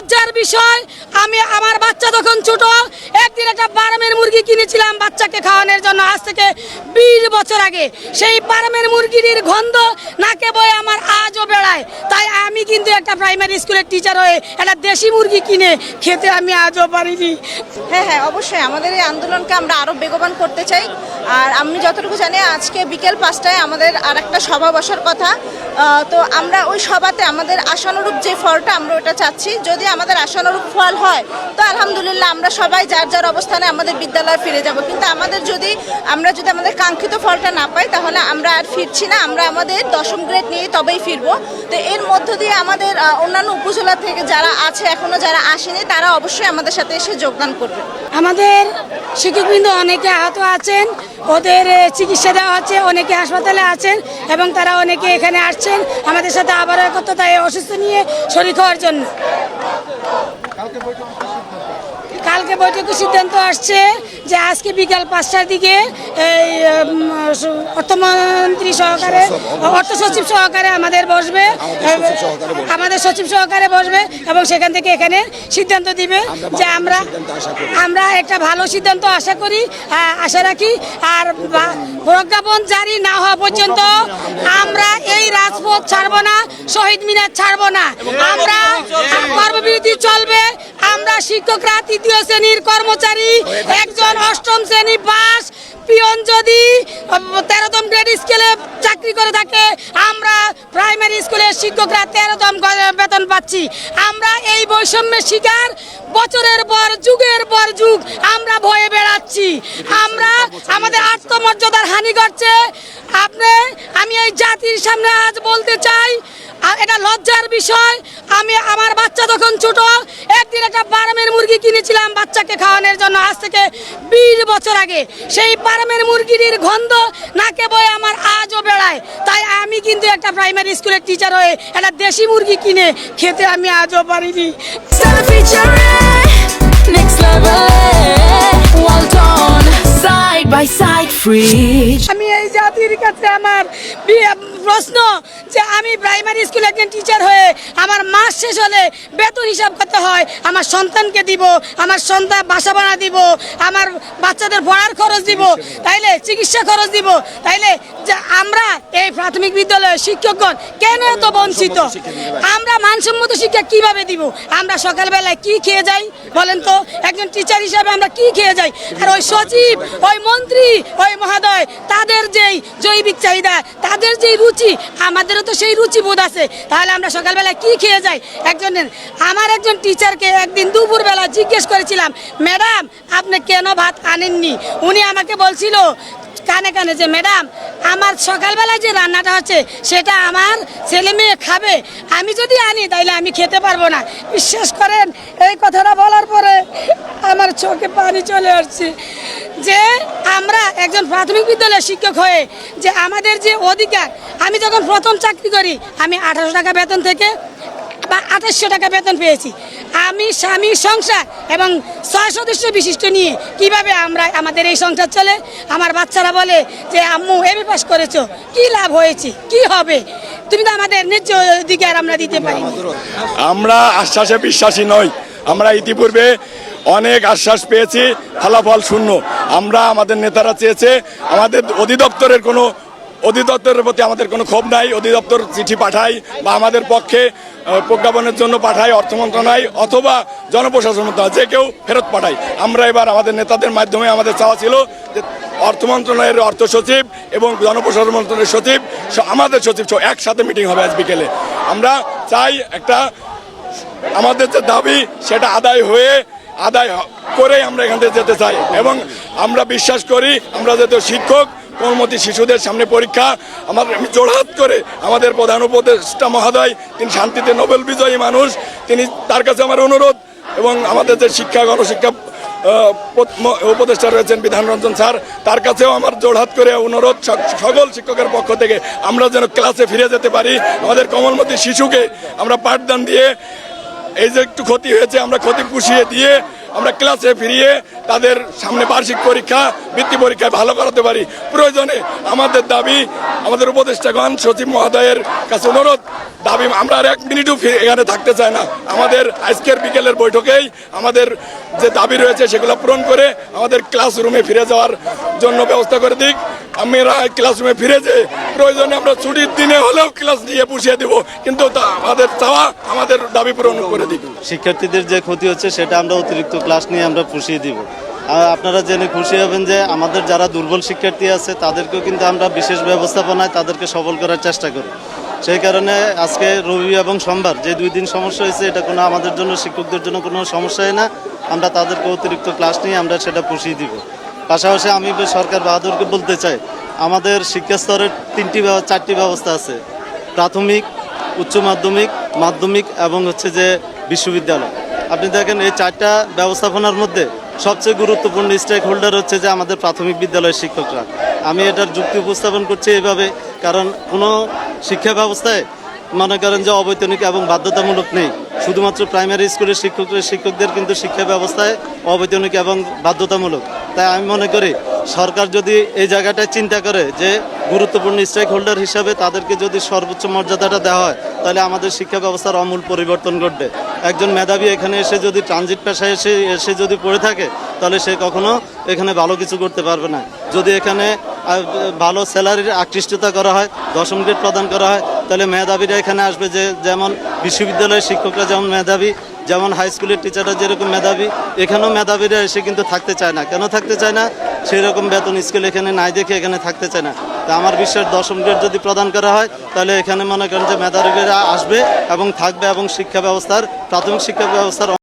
লজ্জার বিষয়, আমি আমার বাচ্চা তখন ছোট, একদিন একটা ফার্মের মুরগি কিনেছিলাম বাচ্চাকে খাওয়ানোর জন্য, আজ থেকে 20 বছর আগে। সেই ফার্মের মুরগির গন্ধ নাকে বয়ে আমার আজও বেড়ায়। তাই আমি কিন্তু একটা প্রাইমারি স্কুলের টিচার হয়ে একটা দেশি মুরগি কিনে খেতে আমি আজও পারিনি। হ্যাঁ, অবশ্যই আমাদের এই আন্দোলনকে আমরা আরও বেগবান করতে চাই। আর আমি যতটুকু জানি আজকে বিকেল 5টায় আমাদের আর একটা সভা বসার কথা। তো আমরা ওই সভাতে আমাদের আশানুরূপ যে ফলটা আমরা ওটা চাচ্ছি, যদি আমাদের আশানুরূপ ফল হয় তো আলহামদুলিল্লাহ আমরা সবাই যার যার অবস্থানে আমাদের বিদ্যালয়ে ফিরে যাব। কিন্তু আমরা যদি আমাদের কাঙ্ক্ষিত ফলটা না পাই তাহলে আমরা আর ফিরছি না, আমরা আমাদের 10ম গ্রেড নিয়ে তবেই ফিরবো। তো এর মধ্য দিয়ে আমাদের অন্যান্য উপজেলা থেকে যারা আছে এখনো যারা আসেনি তারা অবশ্যই আমাদের সাথে এসে যোগদান করবে। আমাদের শিক্ষকবৃন্দ অনেকে আহত আছেন, ওদের চিকিৎসা দেওয়া হচ্ছে, অনেকে হাসপাতালে আছেন এবং তারা অনেকে এখানে আসছেন আমাদের সাথে আবার একত্রতায় অসুস্থ নিয়ে শরীর হওয়ার জন্য। কালকে বৈঠকের সিদ্ধান্ত আসছে যে আজকে বিকাল 5টার দিকে এই অর্থমন্ত্রী সহকারে, অর্থ সচিব সহকারে আমাদের সচিব সহকারে বসবে এবং সেখান থেকে এখানে সিদ্ধান্ত দিবে যে আমরা একটা ভালো সিদ্ধান্ত আশা রাখি। আর প্রজ্ঞাপন জারি না হওয়া পর্যন্ত আমরা এই রাজপথ ছাড়বো না, শহীদ মিনার ছাড়বো না, আমরা কর্মবিরতি চলবে। আমরা শিক্ষকরা 3য় শ্রেণীর কর্মচারী, একজন 8ম শ্রেণী পাস পিয়ন যদি 13তম গ্রেড স্কেলে চাকরি করে থাকে, আমরা প্রাইমারি স্কুলের শিক্ষকরা 13তম বেতন পাচ্ছি। আমরা এই বৈষম্যের শিকার, বছরের পর যুগের পর যুগ আমরা ভয়ে বেড়াচ্ছি। আমরা আমাদের আত্মমর্যাদার হানি করছে। আমি এই জাতির সামনে আজ বলতে চাই, এটা লজ্জার বিষয়, আমি আমার বাচ্চা তখন ছোট, একদিন একটা ফার্মের মুরগি কিনেছিলাম বাচ্চাকে খাওয়ানোর জন্য, আজ থেকে 20 বছর আগে। সেই ফার্মের মুরগির গন্ধ নাকে বয়ে আমার আজও বেড়ায়। তাই আমি কিন্তু একটা প্রাইমারি স্কুলের টিচার হয়ে একটা দেশি মুরগি কিনে খেতে আমি আজও পারিনি। আমি এই জাতির কাছে আমার প্রশ্ন যে আমি প্রাইমারি স্কুলে একজন টিচার হয়ে আমার মাস শেষ হলে বেতন হিসাব করতে হয়, আমার সন্তানকে দিব, আমার সন্তান বাসা ভাড়া দিব, আমার বাচ্চাদের পড়ার খরচ দিব, তাইলে চিকিৎসা খরচ দিব, তাইলে যে আমরা এই প্রাথমিক বিদ্যালয়ের শিক্ষকগণ কেন এত বঞ্চিত? আমরা মানসম্মত শিক্ষা কিভাবে দিব? আমরা সকালবেলায় কি খেয়ে যাই বলেন তো? একজন টিচার হিসাবে আমরা কি খেয়ে যাই? আর ওই সচিব, ওই মন্ত্রী, ওই মহোদয়, তাদের যেই জৈবিক চাহিদা, তাদের যেই রুচি, আমাদেরও তো সেই রুচি বোধ আছে। তাহলে আমরা সকালবেলায় কি খেয়ে যাই? আমার একজন টিচারকে একদিন দুপুরবেলা জিজ্ঞেস করেছিলাম, ম্যাডাম আপনি কেন ভাত আনেননি? উনি আমাকে বলছিল কানে কানে যে ম্যাডাম আমার সকালবেলায় যে রান্নাটা হচ্ছে সেটা আমার ছেলে মেয়ে খাবে, আমি যদি আনি তাইলে আমি খেতে পারবো না। বিশ্বাস করেন এই কথাটা বলার পরে আমার চোখে পানি চলে আসছে যে আমরা একজন প্রাথমিক বিদ্যালয়ের শিক্ষক হয়ে যে আমাদের যে অধিকার, আমি যখন প্রথম চাকরি করি আমি 1800 টাকা বেতন থেকে 2800 টাকা বেতন পেয়েছি। আমি স্বামী সংসার এবং 6 সদস্য বিশিষ্ট নিয়ে কিভাবে আমাদের এই সংসার চলে? আমার বাচ্চারা বলে যে আম্মু এমএ পাস করেছো, কি লাভ হয়েছে, কি হবে? তুমি তো আমাদের ন্যায্য অধিকার আমরা দিতে পারি। আমরা আশ্বাসে বিশ্বাসী নই। আমরা ইতিপূর্বে অনেক আশ্বাস পেয়েছি, ফলাফল শূন্য। আমাদের নেতারা চেয়েছে আমাদের অধিদপ্তরের প্রতি আমাদের কোনো ক্ষোভ নাই, অধিদপ্তর চিঠি পাঠায় বা আমাদের পক্ষে প্রজ্ঞাপনের জন্য পাঠায় অর্থ মন্ত্রণালয় অথবা জনপ্রশাসন মন্ত্রণালয়, যে কেউ ফেরত পাঠায়। আমরা এবার আমাদের নেতাদের মাধ্যমে আমাদের চাওয়া ছিল যে অর্থ মন্ত্রণালয়ের অর্থ সচিব এবং জনপ্রশাসন মন্ত্রণালয়ের সচিব, আমাদের সচিব একসাথে মিটিং হবে আজ বিকেলে। আমরা চাই আমাদের যে দাবি সেটা আদায় করে আমরা এখান থেকে যেতে চাই। এবং আমরা বিশ্বাস করি আমরা যেহেতু শিক্ষক, কোমলমতি শিশুদের সামনে পরীক্ষা, আমি জোড়হাত করে আমাদের প্রধান উপদেষ্টা মহোদয়, তিনি শান্তিতে নোবেল বিজয়ী মানুষ, তার কাছে আমার অনুরোধ, এবং আমাদের যে গণশিক্ষা উপদেষ্টা রয়েছেন বিধানরঞ্জন স্যার, তার কাছেও আমার জোড়হাত করে অনুরোধ সকল শিক্ষকের পক্ষ থেকে আমরা যেন ক্লাসে ফিরে যেতে পারি। আমাদের কোমলমতি শিশুকে আমরা পাঠদান দিয়ে এই যে একটু ক্ষতি হয়েছে আমরা ক্ষতি পুষিয়ে দিয়ে আমরা ক্লাসে ফিরিয়ে তাদের সামনে বার্ষিক পরীক্ষা বৃত্তি পরীক্ষায় ভালো করাতে পারি। প্রয়োজনে আমাদের দাবি, আমাদের উপদেষ্টাগণ সচিব মহোদয়ের কাছে অনুরোধ, দাবি আমরা আর 1 মিনিটও এখানে থাকতে চাই না। আমাদের আজকের বিকেলের বৈঠকেই আমাদের যে দাবি রয়েছে সেগুলো পূরণ করে আমাদের ক্লাসরুমে ফিরে যাওয়ার জন্য ব্যবস্থা করে দিক। আমরা ক্লাসরুমে ফিরে যে প্রয়োজনে আমরা ছুটির দিনে হলেও ক্লাস নিয়ে পুষিয়ে দেব, কিন্তু আমাদের চাওয়া, আমাদের দাবি পূরণ করে দিক। শিক্ষার্থীদের যে ক্ষতি হচ্ছে সেটা আমরা অতিরিক্ত ক্লাস নিয়ে আমরা পুষিয়ে দিব। আপনারা জেনে খুশি হবেন যে আমাদের যারা দুর্বল শিক্ষার্থী আছে তাদেরকেও কিন্তু আমরা বিশেষ ব্যবস্থাপনায় তাদেরকে সবল করার চেষ্টা করি। সেই কারণে আজকে রবি এবং সোমবার যে 2 দিন সমস্যা হয়েছে, এটা কোনো আমাদের জন্য, শিক্ষকদের জন্য কোনো সমস্যাই না। আমরা তাদেরকে অতিরিক্ত ক্লাস নিয়ে আমরা সেটা পুষিয়ে দিব। পাশাপাশি আমি সরকার বাহাদুরকে বলতে চাই, আমাদের শিক্ষা স্তরের 4টি ব্যবস্থা আছে: প্রাথমিক, উচ্চ মাধ্যমিক, মাধ্যমিক এবং হচ্ছে যে বিশ্ববিদ্যালয়। আপনি দেখেন এই 4টা ব্যবস্থাপনার মধ্যে সবচেয়ে গুরুত্বপূর্ণ স্টেক হোল্ডার হচ্ছে যে আমাদের প্রাথমিক বিদ্যালয়ের শিক্ষকরা। আমি এটার যুক্তি উপস্থাপন করছি এইভাবে, কারণ কোনো শিক্ষা ব্যবস্থায় মনে করেন যে অবৈতনিক এবং বাধ্যতামূলক নেই। শুধুমাত্র প্রাইমারি স্কুলের শিক্ষকদের কিন্তু শিক্ষা ব্যবস্থায় অবৈতনিক এবং বাধ্যতামূলক। তাই আমি মনে করি সরকার যদি এই জায়গাটায় চিন্তা করে যে গুরুত্বপূর্ণ স্টেক হোল্ডার হিসাবে তাদেরকে যদি সর্বোচ্চ মর্যাদাটা দেওয়া হয়, তাহলে আমাদের শিক্ষা ব্যবস্থার আমূল পরিবর্তন ঘটবে। একজন মেধাবী এখানে এসে যদি ট্রানজিট পেশায় এসে যদি পড়ে থাকে, তাহলে সে কখনো এখানে ভালো কিছু করতে পারবে না। যদি এখানে ভালো স্যালারির আকৃষ্টতা করা হয়, 10ম গ্রেড প্রদান করা হয়, তাহলে মেধাবীরা এখানে আসবে। যে যেমন বিশ্ববিদ্যালয়ের শিক্ষকরা যেমন মেধাবী, যেমন হাই স্কুলের টিচাররা যেরকম মেধাবী, এখানেও মেধাবীরা এসে কিন্তু থাকতে চায় না। কেন থাকতে চায় না? সেই রকম বেতন স্কেল এখানে নাই দেখে এখানে থাকতে চায় না। তা আমার বিশ্বাস 10ম গ্রেড যদি প্রদান করা হয়, তাহলে এখানে মনে করেন যে মেধাবীরা আসবে এবং থাকবে, এবং শিক্ষা ব্যবস্থার, প্রাথমিক শিক্ষা ব্যবস্থার